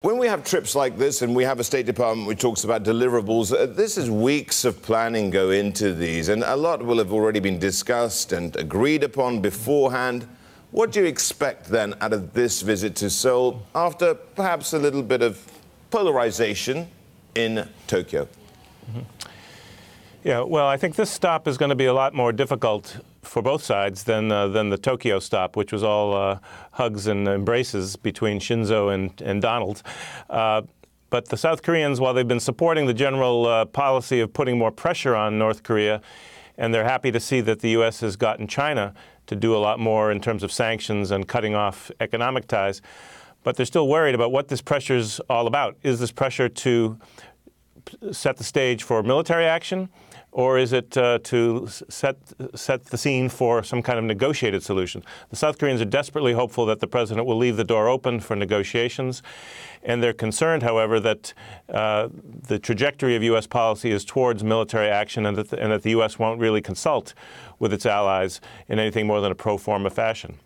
When we have trips like this and we have a State Department which talks about deliverables, this is weeks of planning go into these, and a lot will have already been discussed and agreed upon beforehand. What do you expect then out of this visit to Seoul after perhaps a little bit of polarization in Tokyo? Yeah, well, I think this stop is going to be a lot more difficult for both sides than the Tokyo stop, which was all hugs and embraces between Shinzo and Donald. But the South Koreans, while they've been supporting the general policy of putting more pressure on North Korea, and they're happy to see that the U.S. has gotten China to do a lot more in terms of sanctions and cutting off economic ties, but they're still worried about what this pressure is all about. Is this pressure to set the stage for military action, or is it to set the scene for some kind of negotiated solution? The South Koreans are desperately hopeful that the president will leave the door open for negotiations, and they're concerned, however, that the trajectory of U.S. policy is towards military action, and that the U.S. won't really consult with its allies in anything more than a pro forma fashion.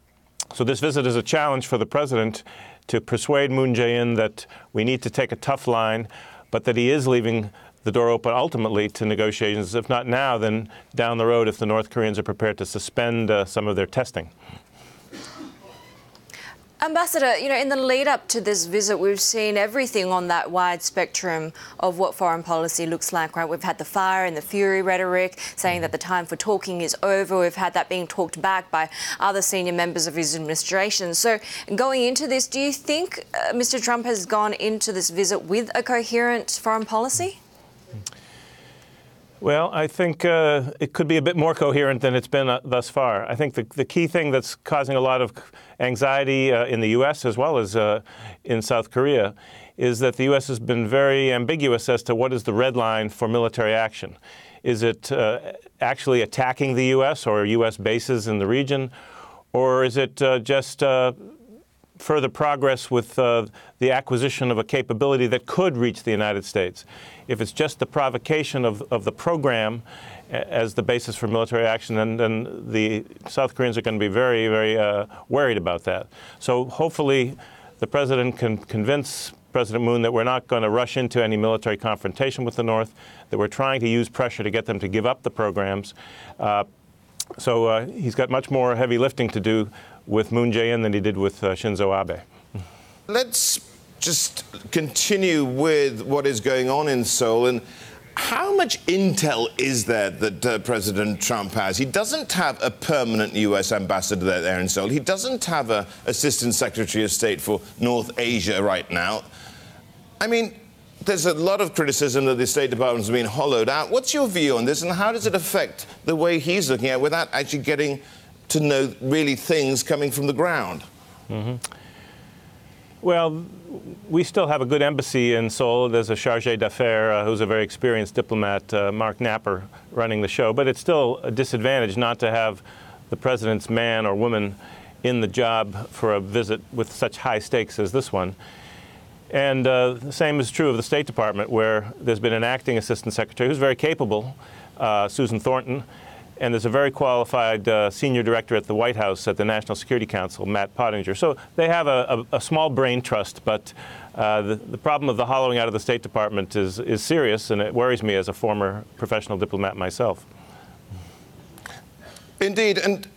So this visit is a challenge for the president to persuade Moon Jae-in that we need to take a tough line, but that he is leaving the door open ultimately to negotiations, if not now, then down the road if the North Koreans are prepared to suspend some of their testing. Ambassador, in the lead up to this visit, we've seen everything on that wide spectrum of what foreign policy looks like, right? We've had the fire and the fury rhetoric saying that the time for talking is over. We've had that being talked back by other senior members of his administration. So going into this, do you think Mr. Trump has gone into this visit with a coherent foreign policy? Well, I think it could be a bit more coherent than it's been thus far. I think the key thing that's causing a lot of anxiety in the U.S. as well as in South Korea is that the U.S. has been very ambiguous as to what is the red line for military action. Is it actually attacking the U.S. or U.S. bases in the region, or is it just further progress with the acquisition of a capability that could reach the United States? If it's just the provocation of the program as the basis for military action, then the South Koreans are going to be very, very worried about that. So hopefully the president can convince President Moon that we're not going to rush into any military confrontation with the North, that we're trying to use pressure to get them to give up the programs. So he's got much more heavy lifting to do with Moon Jae-in than he did with Shinzo Abe. Let's just continue with what is going on in Seoul. And how much intel is there that President Trump has? He doesn't have a permanent U.S. ambassador there in Seoul. He doesn't have an assistant secretary of state for North Asia right now. I mean, there's a lot of criticism that the State Department has been hollowed out. What's your view on this, and how does it affect the way he's looking at it without actually getting to know really things coming from the ground? Well, we still have a good embassy in Seoul. There's a chargé d'affaires who's a very experienced diplomat, Mark Napper, running the show. But it's still a disadvantage not to have the president's man or woman in the job for a visit with such high stakes as this one. And the same is true of the State Department, where there's been an acting assistant secretary who's very capable, Susan Thornton, and there's a very qualified senior director at the White House at the National Security Council, Matt Pottinger. So they have a small brain trust, but the problem of the hollowing out of the State Department is serious, and it worries me as a former professional diplomat myself. Indeed. And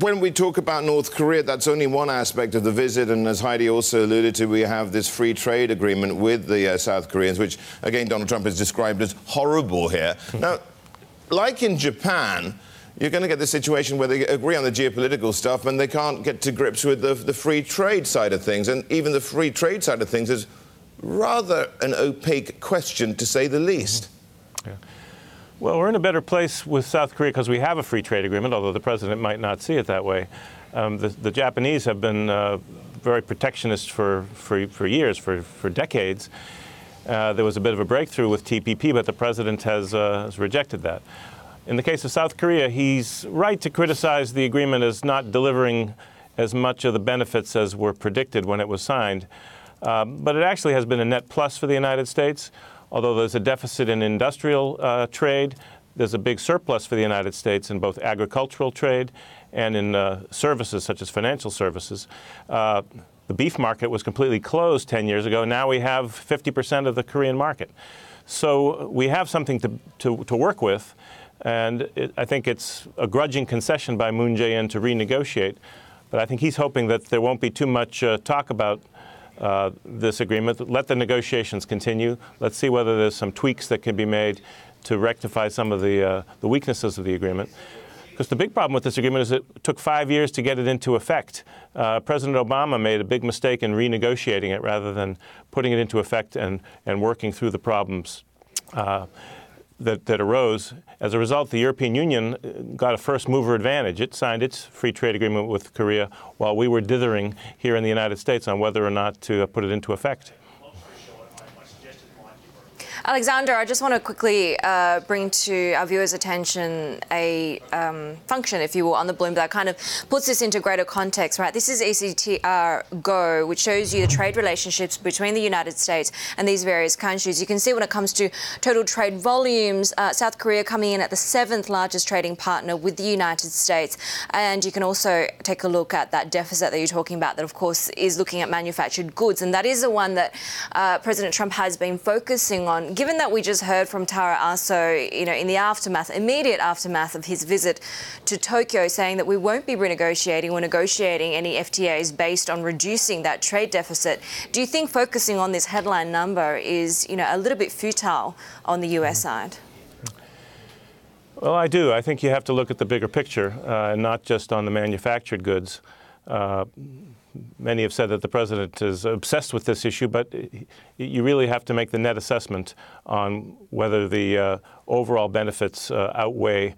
when we talk about North Korea, that's only one aspect of the visit. And as Heidi also alluded to, we have this free trade agreement with the South Koreans, which, again, Donald Trump has described as horrible here. Now, like in Japan, you're going to get the situation where they agree on the geopolitical stuff and they can't get to grips with the free trade side of things. And even the free trade side of things is rather an opaque question, to say the least. Yeah. Well, we're in a better place with South Korea because we have a free trade agreement, although the president might not see it that way. The Japanese have been very protectionist for years, for decades. There was a bit of a breakthrough with TPP, but the president has rejected that. In the case of South Korea, he's right to criticize the agreement as not delivering as much of the benefits as were predicted when it was signed. But it actually has been a net plus for the United States. Although there's a deficit in industrial trade, there's a big surplus for the United States in both agricultural trade and in services such as financial services. the beef market was completely closed 10 years ago. Now we have 50% of the Korean market. So we have something to work with. And I think it's a grudging concession by Moon Jae-in to renegotiate. But I think he's hoping that there won't be too much talk about this agreement. Let the negotiations continue. Let's see whether there's some tweaks that can be made to rectify some of the weaknesses of the agreement. Because the big problem with this agreement is it took 5 years to get it into effect. President Obama made a big mistake in renegotiating it rather than putting it into effect and working through the problems that arose. As a result, the European Union got a first mover advantage. It signed its free trade agreement with Korea while we were dithering here in the United States on whether or not to put it into effect. Alexander, I just want to quickly bring to our viewers' attention a function, if you will, on the Bloomberg that kind of puts this into greater context, right? This is ECTR Go, which shows you the trade relationships between the United States and these various countries. You can see when it comes to total trade volumes, South Korea coming in at the 7th largest trading partner with the United States. And you can also take a look at that deficit that you're talking about that, of course, is looking at manufactured goods. And that is the one that President Trump has been focusing on. Given that we just heard from Tara Aso, in the immediate aftermath of his visit to Tokyo, saying that we won't be renegotiating or negotiating any FTAs based on reducing that trade deficit, do you think focusing on this headline number is, a little bit futile on the US side? Well, I do. I think you have to look at the bigger picture and not just on the manufactured goods. Many have said that the president is obsessed with this issue, but you really have to make the net assessment on whether the overall benefits outweigh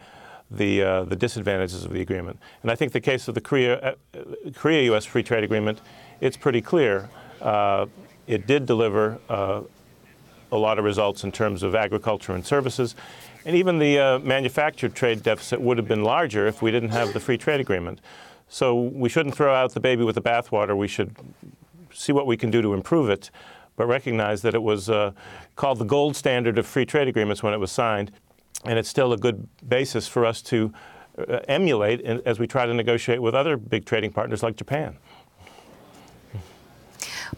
the disadvantages of the agreement. And I think the case of the Korea-U.S. free trade agreement, it's pretty clear. It did deliver a lot of results in terms of agriculture and services. And even the manufactured trade deficit would have been larger if we didn't have the free trade agreement. So we shouldn't throw out the baby with the bathwater. We should see what we can do to improve it, but recognize that it was called the gold standard of free trade agreements when it was signed, and it's still a good basis for us to emulate as we try to negotiate with other big trading partners like Japan.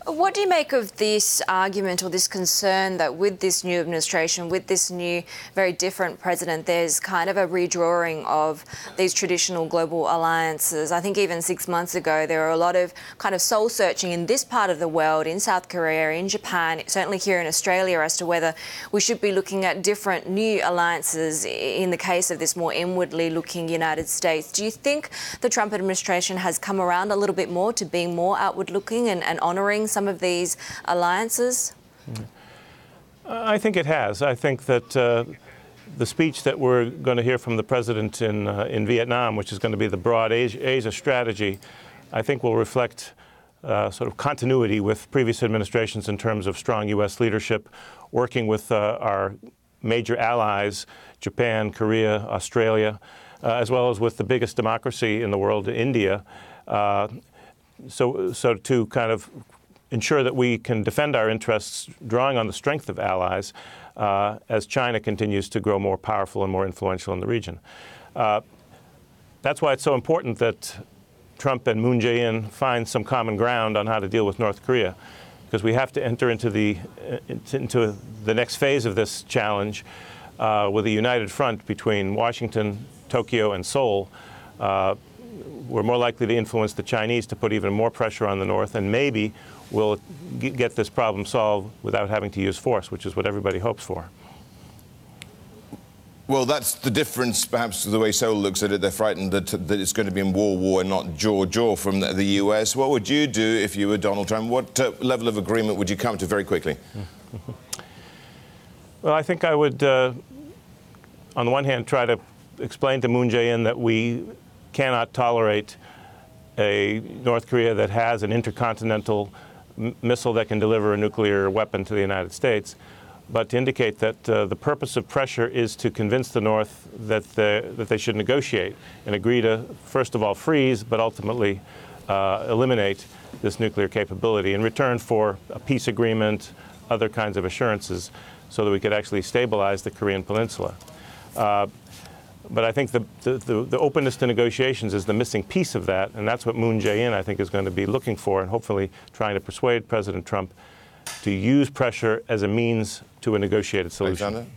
What do you make of this argument or this concern that with this new administration, with this new, very different president, there's kind of a redrawing of these traditional global alliances? I think even 6 months ago, there were a lot of kind of soul searching in this part of the world, in South Korea, in Japan, certainly here in Australia, as to whether we should be looking at different new alliances in the case of this more inwardly looking United States. Do you think the Trump administration has come around a little bit more to being more outward looking and honouring some of these alliances? I think it has. I think that the speech that we're going to hear from the president in Vietnam, which is going to be the broad Asia strategy, I think will reflect sort of continuity with previous administrations in terms of strong U.S. leadership, working with our major allies, Japan, Korea, Australia, as well as with the biggest democracy in the world, India. So to kind of ensure that we can defend our interests, drawing on the strength of allies as China continues to grow more powerful and more influential in the region. That's why it's so important that Trump and Moon Jae-in find some common ground on how to deal with North Korea, because we have to enter into the next phase of this challenge with a united front between Washington, Tokyo, and Seoul. We're more likely to influence the Chinese to put even more pressure on the North, and maybe we'll get this problem solved without having to use force, which is what everybody hopes for. Well, that's the difference, perhaps, to the way Seoul looks at it. They're frightened that it's going to be in war and not jaw from the U.S. What would you do if you were Donald Trump? What level of agreement would you come to very quickly? Well, I think I would, on the one hand, try to explain to Moon Jae-in that we cannot tolerate a North Korea that has an intercontinental missile that can deliver a nuclear weapon to the United States, but to indicate that the purpose of pressure is to convince the North that they should negotiate and agree to, first of all, freeze, but ultimately eliminate this nuclear capability in return for a peace agreement, other kinds of assurances, so that we could actually stabilize the Korean Peninsula. But I think the openness to negotiations is the missing piece of that, and that's what Moon Jae-in, I think, is going to be looking for, and hopefully trying to persuade President Trump to use pressure as a means to a negotiated solution. Alexander?